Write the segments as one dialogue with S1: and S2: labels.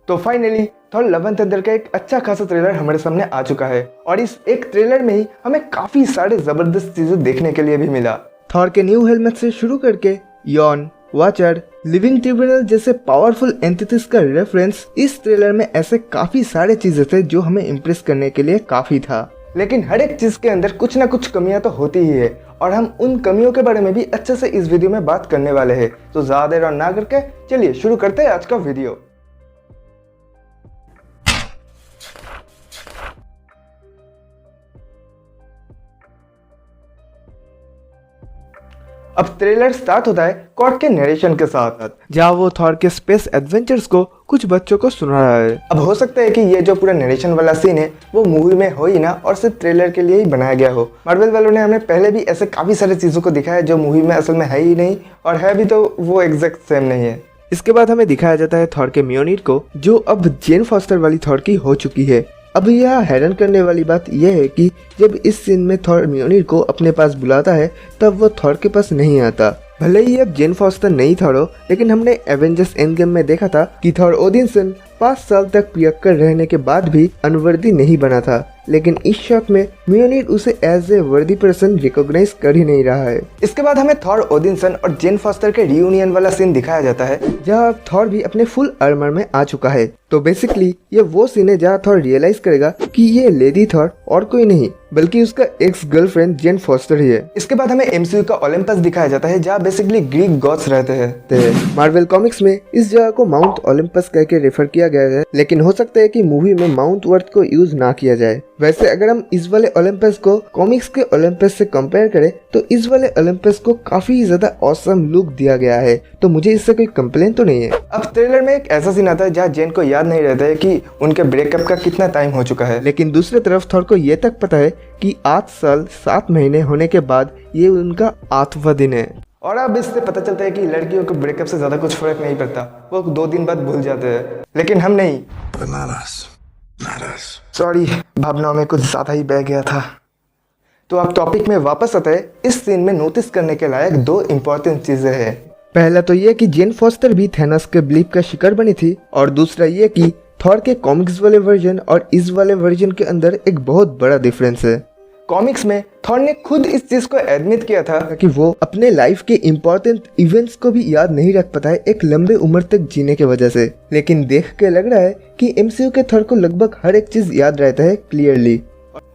S1: तो finally Thor love and thunder का एक अच्छा खासा ट्रेलर हमारे सामने आ चुका है और इस एक ट्रेलर में ही हमें काफी सारे जबरदस्त चीजें देखने के लिए भी मिला। थॉर के न्यू हेलमेट से शुरू करके यॉन, वाचर, लिविंग ट्रिब्यूनल जैसे पावरफुल एंटिटीज का रेफरेंस इस ट्रेलर में ऐसे काफी सारे चीजें थे जो हमें इम्प्रेस करने के लिए काफी था। लेकिन हर एक चीज के अंदर कुछ ना कुछ कमियां तो होती ही है और हम उन कमियों के बारे में भी अच्छे से इस वीडियो में बात करने वाले हैं। तो ज्यादा देर और ना करके चलिए शुरू करते हैं आज का वीडियो। अब ट्रेलर स्टार्ट होता है कॉर्ड के नरेशन के साथ, जहाँ वो थॉर के स्पेस एडवेंचर्स को कुछ बच्चों को सुना रहा है। अब हो सकता है कि ये जो पूरा नरेशन वाला सीन है वो मूवी में हो ही ना और सिर्फ ट्रेलर के लिए ही बनाया गया हो। मार्वल वालों ने हमें पहले भी ऐसे काफी सारी चीजों को दिखाया जो मूवी में असल में है ही नहीं, और है भी तो वो एग्जैक्ट सेम नहीं है। इसके बाद हमें दिखाया जाता है थॉर के म्योनिर को, जो अब जेन फॉस्टर वाली थॉर की हो चुकी है। अब यह हैरान करने वाली बात यह है कि जब इस सीन में थॉर म्योनिर को अपने पास बुलाता है तब वो थॉर के पास नहीं आता। भले ही अब जेन फॉस्टर नहीं थॉर हो, लेकिन हमने एवेंजर्स एंड गेम में देखा था कि थॉर ओडिनसन 5 साल तक पियक्कर रहने के बाद भी अनवर्दी नहीं बना था, लेकिन इस शॉट में म्योनिर उसे एज ए वर्दी पर्सन रिकॉग्नाइज कर ही नहीं रहा है। इसके बाद हमें थॉर ओडिनसन और जेन फॉस्टर के रियूनियन वाला सीन दिखाया जाता है, जहाँ थॉर भी अपने फुल आर्मर में आ चुका है। तो बेसिकली ये वो सीन है जहाँ थॉर रियलाइज करेगा कि ये लेडी थॉर और कोई नहीं बल्कि उसका एक्स गर्लफ्रेंड जेन फॉस्टर ही है। इसके बाद हमें एमसीयू का ओलंपस दिखाया जाता है, जहाँ बेसिकली ग्रीक गॉड्स रहते हैं। मार्वल कॉमिक्स में इस जगह को माउंट ओलंपस कह के रेफर किया गया है, लेकिन हो सकता है कि मूवी में माउंट वर्थ को यूज ना किया जाए। वैसे अगर हम इस वाले ओलंपस को कॉमिक्स के ओलंपस से कंपेयर करें तो इस वाले ओलंपस को काफी ज्यादा ऑसम लुक दिया गया है, तो मुझे इससे कोई कंप्लेन तो नहीं है। अब ट्रेलर में एक ऐसा सीन आता है जहाँ जेन को याद नहीं रहता है कि उनके ब्रेकअप का कितना टाइम हो चुका है, लेकिन दूसरी तरफ थॉर को ये तक पता है कि 8 साल 7 महीने होने के बाद ये उनका 8वां दिन है। और अब इससे पता चलता है कि लड़कियों को ब्रेकअप से ज्यादा कुछ फर्क नहीं पड़ता, वो 2 दिन बाद भूल जाते हैं, लेकिन हम नहीं। सॉरी, भावनाओं में कुछ ज्यादा ही बह गया था। तो अब टॉपिक में वापस आते हैं। इस सीन में नोटिस करने के लायक 2 इम्पोर्टेंट चीजें हैं। पहला तो ये कि जेन फॉस्टर भी थैनोस के ब्लीप का शिकार बनी थी, और दूसरा ये कि थॉर के कॉमिक्स वाले वर्जन और इस वाले वर्जन के अंदर एक बहुत बड़ा डिफरेंस है। कॉमिक्स में थॉर ने खुद इस चीज को एडमिट किया था कि वो अपने लाइफ के इम्पोर्टेंट इवेंट्स को भी याद नहीं रख पाता है एक लंबे उम्र तक जीने की वजह से, लेकिन देख के लग रहा है कि एमसीयू के थॉर को लगभग हर एक चीज याद रहता है क्लियरली।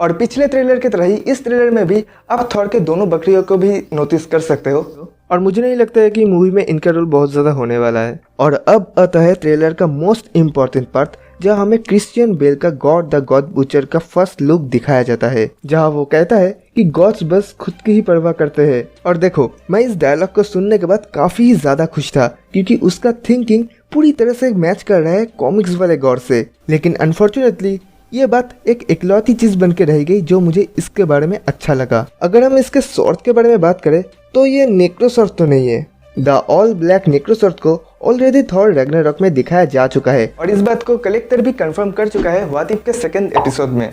S1: और पिछले ट्रेलर की तरह ही इस ट्रेलर में भी आप थॉर के दोनों बकरियों को भी नोटिस कर सकते हो, और मुझे नहीं लगता है कि मूवी में इनका रोल बहुत ज्यादा होने वाला है। और अब आता है ट्रेलर का मोस्ट इम्पोर्टेंट पार्ट, जहाँ हमें क्रिश्चियन बेल का गॉड द गॉड बुचर का फर्स्ट लुक दिखाया जाता है, जहाँ वो कहता है कि गॉड्स बस खुद की ही परवाह करते हैं। और देखो, मैं इस डायलॉग को सुनने के बाद काफी ज्यादा खुश था, क्योंकि उसका थिंकिंग पूरी तरह से मैच कर रहा है कॉमिक्स वाले गॉड से। लेकिन अनफॉर्चुनेटली ये बात एक इकलौती चीज बन के रह गई जो मुझे इसके बारे में अच्छा लगा। अगर हम इसके स्वॉर्ड के बारे में बात करें तो ये नेक्रोसॉर्ड तो नहीं है। द ऑल ब्लैक नेक्रोसॉर्ड को ऑलरेडी थॉर रैग्नारॉक में दिखाया जा चुका है, और इस बात को कलेक्टर भी कंफर्म कर चुका है व्हाट इफ के 2nd एपिसोड में।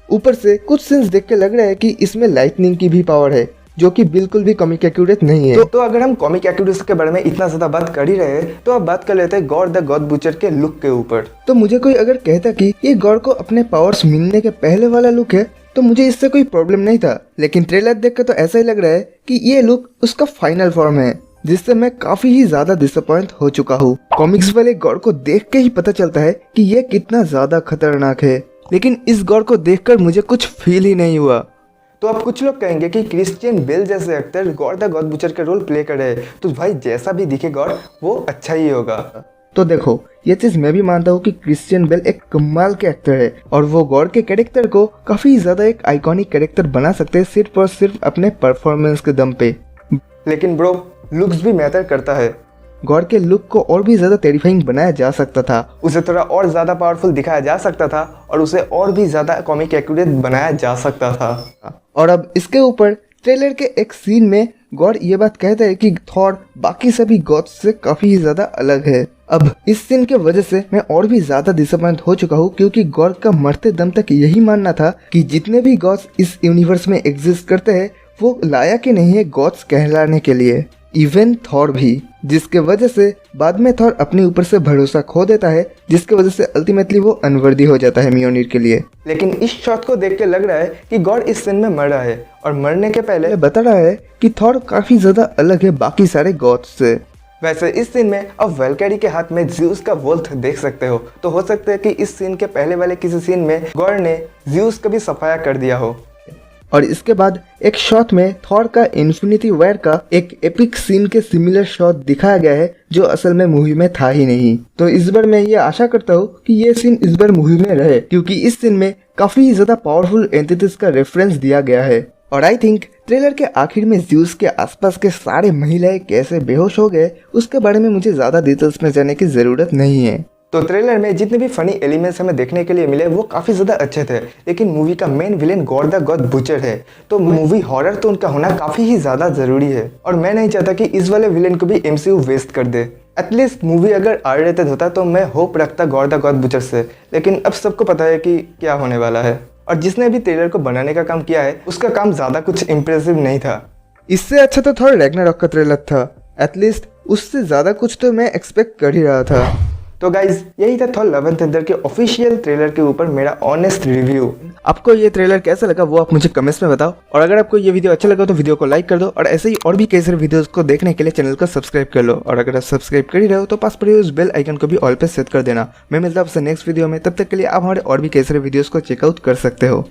S1: ऊपर से कुछ सीन्स देख के लग रहा है कि इसमें लाइटनिंग की भी पावर है, जो कि बिल्कुल भी कॉमिक एक्यूरेट नहीं है। तो अगर हम कॉमिक एक्यूरेसी के बारे में इतना ज्यादा बात कर ही रहे हैं तो अब बात कर लेते हैं गॉड द गॉड बुचर के लुक के ऊपर। तो मुझे कोई अगर कहता कि ये गॉड को अपने पावर्स मिलने के पहले वाला लुक है तो मुझे इससे कोई प्रॉब्लम नहीं था, लेकिन ट्रेलर देख कर तो ऐसा ही लग रहा है कि ये लुक उसका फाइनल फॉर्म है, जिससे मैं काफी ही ज्यादा डिसअपॉइंट हो चुका हूँ। कॉमिक्स वाले गॉड को देख के ही पता चलता है कि ये कितना ज्यादा खतरनाक है, लेकिन इस गॉड को देखकर मुझे कुछ फील ही नहीं हुआ। तो अब कुछ लोग कहेंगे कि क्रिश्चियन बेल जैसे actor God the God butcher का रोल प्ले कर रहे हैं, तो भाई जैसा भी दिखे गॉड वो अच्छा ही होगा। तो देखो, ये चीज मैं भी मानता हूँ कि क्रिश्चियन बेल एक कमाल के एक्टर है, और वो गॉड के कैरेक्टर को काफी ज्यादा एक आइकॉनिक कैरेक्टर बना सकते हैं सिर्फ और सिर्फ अपने परफॉर्मेंस के दम पे। लेकिन ब्रो, लुक्स भी मैटर करता है। गॉड के लुक को और भी ज्यादा टेरिफाइंग बनाया जा सकता था, उसे थोड़ा और ज्यादा पावरफुल दिखाया जा सकता था, और उसे और भी ज्यादा कॉमिक एक्यूरेट बनाया जा सकता था। और अब इसके ऊपर ट्रेलर के एक सीन में गॉड ये बात कहता है कि थॉर बाकी सभी गॉड्स से काफी ही ज्यादा अलग है। अब इस सीन के वजह से मैं और भी ज्यादा डिसअपॉइंट हो चुका हूँ, क्योंकि गॉड का मरते दम तक यही मानना था कि जितने भी गॉड्स इस यूनिवर्स में एग्जिस्ट करते हैं वो लायक ही नहीं है गॉड्स कहलाने के लिए। इवन थॉर भी, जिसके वजह से बाद में थॉर अपने ऊपर से भरोसा खो देता है, जिसके वजह से अल्टीमेटली वो अनवर्दी हो जाता है म्योनिर के लिए। लेकिन इस शॉट को देख के लग रहा है कि गॉड इस सीन में मर रहा है और मरने के पहले बता रहा है कि थॉर काफी ज्यादा अलग है बाकी सारे गॉड्स से। वैसे इस सीन में अब वैल्केरी के हाथ में ज़्यूस का वोल्थ देख सकते हो, तो हो सकता है कि इस सीन के पहले वाले किसी सीन में गॉड ने ज़्यूस का भी सफाया कर दिया हो। और इसके बाद एक शॉट में थॉर का इन्फिनिटी वॉर का एक एपिक सीन के सिमिलर शॉट दिखाया गया है, जो असल में मूवी में था ही नहीं। तो इस बार मैं ये आशा करता हूँ कि ये सीन इस बार मूवी में रहे, क्योंकि इस सीन में काफी ज्यादा पावरफुल एंटिटीज का रेफरेंस दिया गया है। और आई थिंक ट्रेलर के आखिर में ज़्यूस के आसपास के सारे महिलाएं कैसे बेहोश हो गए, उसके बारे में मुझे ज्यादा डिटेल्स में जाने की जरूरत नहीं है। तो ट्रेलर में जितने भी फनी एलिमेंट्स हमें देखने के लिए मिले वो काफी ज्यादा अच्छे थे, लेकिन मूवी का main villain God the God butcher है, तो मूवी हॉरर तो उनका होना काफी ही ज्यादा जरूरी है। और मैं नहीं चाहता कि इस वाले विलेन को भी MCU वेस्ट कर दे। एटलीस्ट मूवी अगर R-rated होता तो मैं होप रखता गॉड द गॉड बुचर से, लेकिन अब सबको पता है कि क्या होने वाला है। और जिसने भी ट्रेलर को बनाने का काम किया है उसका काम ज्यादा कुछ इम्प्रेसिव नहीं था। इससे अच्छा तो थोड़ा रैग्नारॉक का ट्रेलर था, एटलीस्ट उससे ज्यादा कुछ तो मैं एक्सपेक्ट कर ही रहा था। तो गाइज यही था थॉर लव एंड थंडर के ऑफिशियल ट्रेलर के ऊपर मेरा ऑनेस्ट रिव्यू। आपको ये ट्रेलर कैसा लगा वो आप मुझे कमेंट्स में बताओ, और अगर आपको ये वीडियो अच्छा लगा तो वीडियो को लाइक कर दो, और ऐसे ही और भी कई सारे वीडियोस को देखने के लिए चैनल को सब्सक्राइब कर लो। और अगर आप सब्सक्राइब कर ही रहे हो तो पास पड़े उस बेल आइकन को भी ऑल पे सेट कर देना। मैं मिलता हूं आपसे नेक्स्ट वीडियो में, तब तक के लिए आप हमारे और भी कई सारे वीडियोस को चेकआउट कर सकते हो।